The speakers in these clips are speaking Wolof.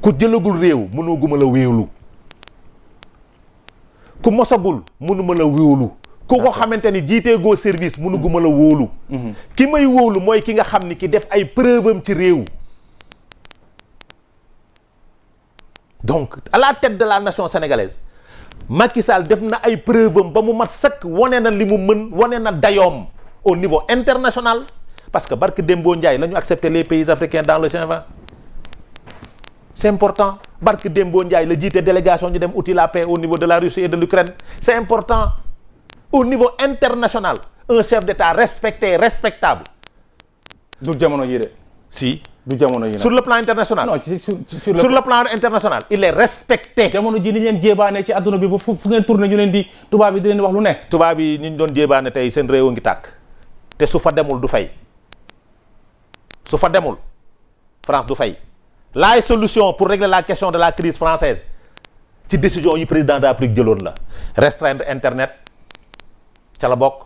ku jëlagul réew mënuguma la wéewlu ku mosagul mënuma la wóolu ku ko xamante ni jiitee goo service mënuguma la wóolu ki may wóolu mooy ki nga xam ni ki def ay preuve am ci réew donc à la tête de la nation sénégalaise Macky Sall def na ay preuve am ba mu mat sëkk wane na li mu mën wane na dayoom au niveau international parce que barke Dembo Ndiaye la ñu accepté les pays africains dans le G20 c'est important barke Dembo Ndiaye la jiite délégation ñu dem outil la paix au niveau de la Russie et de l'Ukraine c'est important au niveau international un chef d'État respecté respectable du jamono yi de si du jamono yi sur le plan international non sur le plan international il est respecté jamono ji ni leen jéebaane ci adduna bi ba fu ngeen tourné ñu leen di tubaab bi di leen wax lu nekk tubaab yi ni ñu doon jéebaane tey seen réew a ngi tàkk te su fa demul du fay su fa demul France du fay la solution pour régler la question de la crise française ci décision yi président de la République jëloon la restreindre internet ca la bokk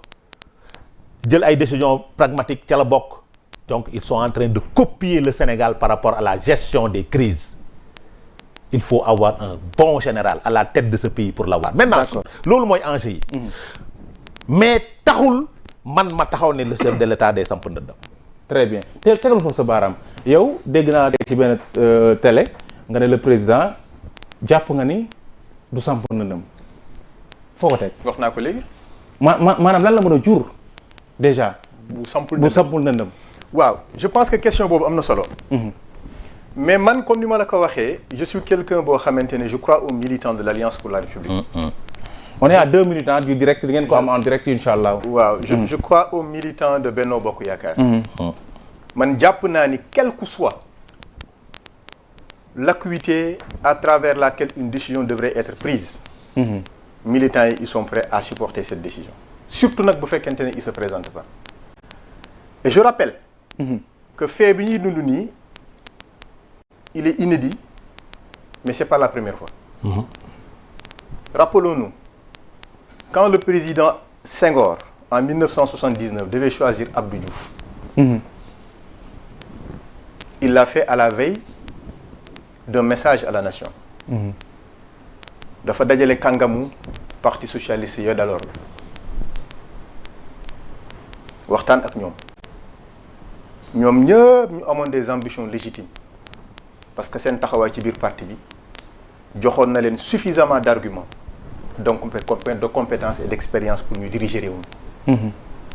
jël ay décisions pragmatiques ca la bokk donc ils sont en train de copier le Sénégal par rapport à la gestion des crises il faut avoir un bon général à la tête de ce pays pour l'avoir maintenant loolu mooy enjeu yi mais taxul man ma taxaw ne le chef de l'État day samp ndëndam très bien te tegal foofu sa baaraam yow dégg naa ci benn télé nga ne le président jàpp nga ni du samp ndëndam foo ko teg wax naa ko léegi maanaam lan la mën a jur déjà bu sampul ndëndam waaw je pense que question boobu am na solo mais man comme ni ma la ko waxee je suis quelqu'un boo xamante ne je crois aux militants de l'Alliance pour la République on est à 2 minutes du direct di ngeen ko am en direct incha allah waaw je crois aux militants de Benno Bokk Yaakaar man jàpp naa ni quelle que soit l'acuité à travers laquelle une décision devrait être prise militants yi ils sont prêts à supporter cette décision surtout nag bu fekkente ne ils se présentent pas et je rappelle que fait bi ñuy dund nii il est inédit mais c'est pas la première fois rappelons-nous quand le président Senghor en 1979 devait choisir Abdou Diouf il l'a fait à la veille d'un message à la nation dafa dajale kàngamu parti socialiste yooyu d'alors waxtaan ak ñoom ñëpp ñu amoon des ambitions légitimes parce que seen taxawaay ci biir parti bi joxoon na leen suffisamment d'arguments donc de compétences et d'expérience pour ñu diriger réew mi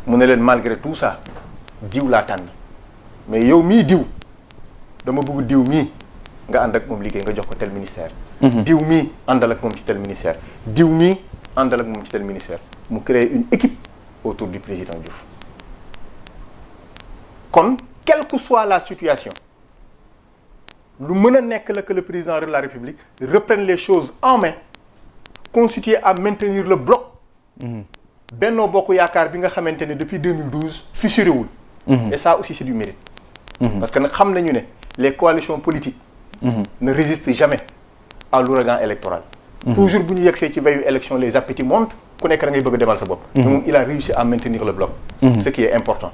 mu ne leen malgré tout ça diw laa tànn mais yow mii diw dama bëgg diw mii nga ànd ak moom liggéey nga jox ko tel ministère diw mii àndal ak moom ci tel ministère diw mii àndal ak moom ci tel ministère mu créer une équipe autour du président Diouf kon quelle que soit la situation lu mën a nekk la que le président de la République reprenne les choses en main constitué à maintenir le bloc Benno Bokk Yaakaar bi nga xamante ne depuis 2012 fissuré wul et ça aussi c'est du mérite parce que nag xam nañu ne les coalitions politiques ne résistent jamais à l'ouragan électoral toujours bu ñu yegsee ci veillu élection les appétits montent ku nekk da ngay bëgg a demal sa bopp mais moom il a réussi à maintenir le bloc ce qui est important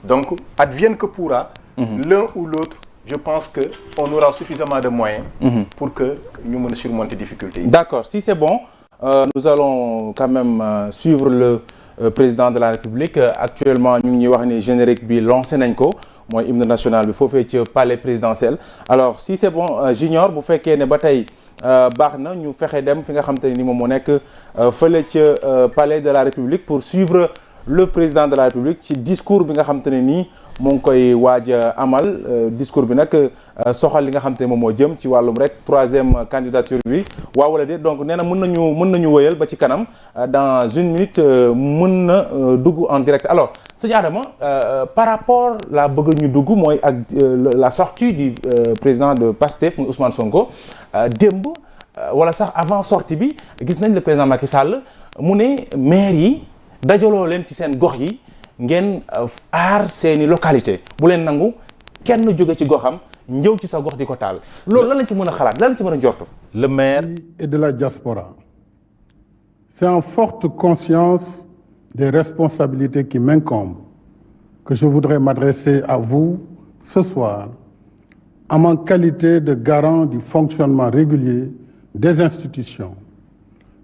donc advienne que pourra l'un ou l'autre je pense que on aura suffisamment de moyens pour que ñu mën a surmonter difficultés yi. D'accord, si c'est bon nous allons quand même suivre le président de la République actuellement ñu ngi ñuy wax ni générique bi lancé nañ ko mooy hymne national bi foofee ci palais présidentiel alors si c'est bon Junior bu fekkee ne ba tey baax na ñu fexe dem fi nga xam te ni moom moo nekk fële ca palais de la République pour suivre le président de la République ci discours bi nga xam te ne nii mu ngi koy waaj a amal discours bi nag soxal li nga xam te ne moom moo jëm ci wàllum rek 3e candidature bi waaw wala déet donc nee na mën nañu wëyal ba ci kanam dans 1 minute mën na dugg en direct alors sëñ Adama par rapport la bëgg ñu dugg mooy ak la sortie du président de PASTEF muy Ousmane Sonko démb wala sax avant sortie bi gis nañ le président Macky Sall mu ne maire yi dajaloo leen ci seen gox yi ngeen aar seeni localité bu leen nangu kenn jóge ci goxam ñëw ci sa gox di ko taal loolu lan lañ ci mën a xalaat lan lañ ci mën a njortu. le maire et de la diaspora c'est en forte conscience des responsabilités qui m'incombent que je voudrais m'adresser à vous ce soir en ma qualité de garant du fonctionnement régulier des institutions,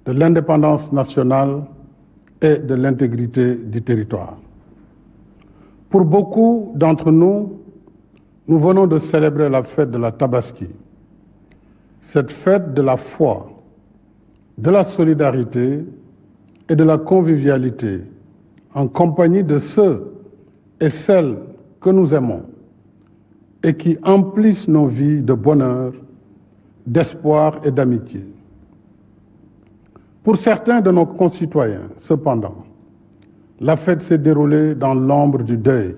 de l'indépendance nationale et de l'intégrité du territoire. Pour beaucoup d'entre nous, nous venons de célébrer la fête de la Tabaski, cette fête de la foi, de la solidarité et de la convivialité en compagnie de ceux et celles que nous aimons et qui emplissent nos vies de bonheur, d'espoir et d'amitié. Pour certains de nos concitoyens, cependant, la fête s'est déroulée dans l'ombre du deuil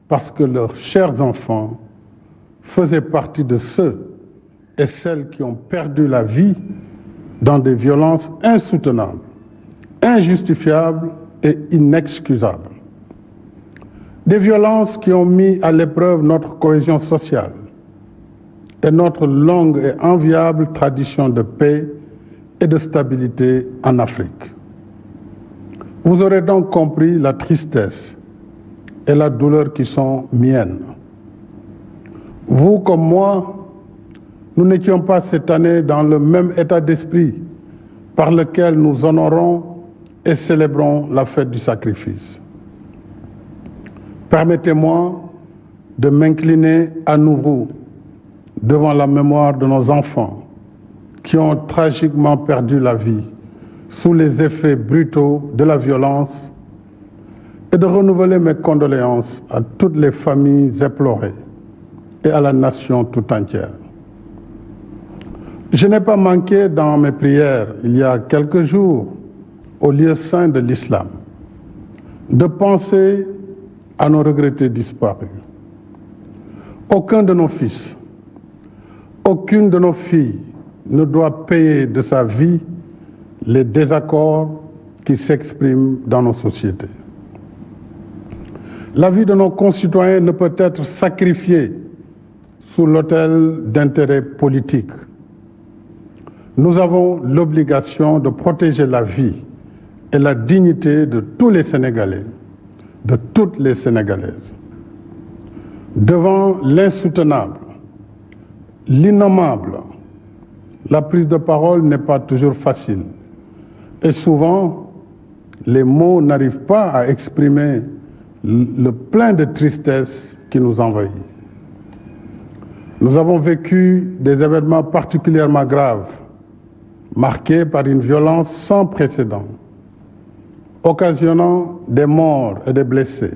parce que leurs chers enfants faisaient partie de ceux et celles qui ont perdu la vie dans des violences insoutenables, injustifiables et inexcusables. Des violences qui ont mis à l'épreuve notre cohésion sociale et notre longue et enviable tradition de paix et de stabilité en Afrique. Vous aurez donc compris la tristesse et la douleur qui sont miennes. Vous comme moi, nous n'étions pas cette année dans le même état d'esprit par lequel nous honorons et célébrons la fête du sacrifice. Permettez-moi de m'incliner à nouveau devant la mémoire de nos enfants qui ont tragiquement perdu la vie sous les effets brutaux de la violence et de renouveler mes condoléances à toutes les familles éplorées et à la nation tout entière. Je n'ai pas manqué dans mes prières, il y a quelques jours, au lieu saint de l'islam, de penser à nos regrettés disparus. Aucun de nos fils, aucune de nos filles ne doit payer de sa vie les désaccords qui s'expriment dans nos sociétés. La vie de nos concitoyens ne peut être sacrifiée sous l'autel d'intérêts politiques. Nous avons l'obligation de protéger la vie et la dignité de tous les Sénégalais, de toutes les Sénégalaises. Devant l'insoutenable, l'innommable, la prise de parole n'est pas toujours facile. Et souvent, les mots n'arrivent pas à exprimer le plein de tristesse qui nous envahit. Nous avons vécu des événements particulièrement graves, marqués par une violence sans précédent, occasionnant des morts et des blessés.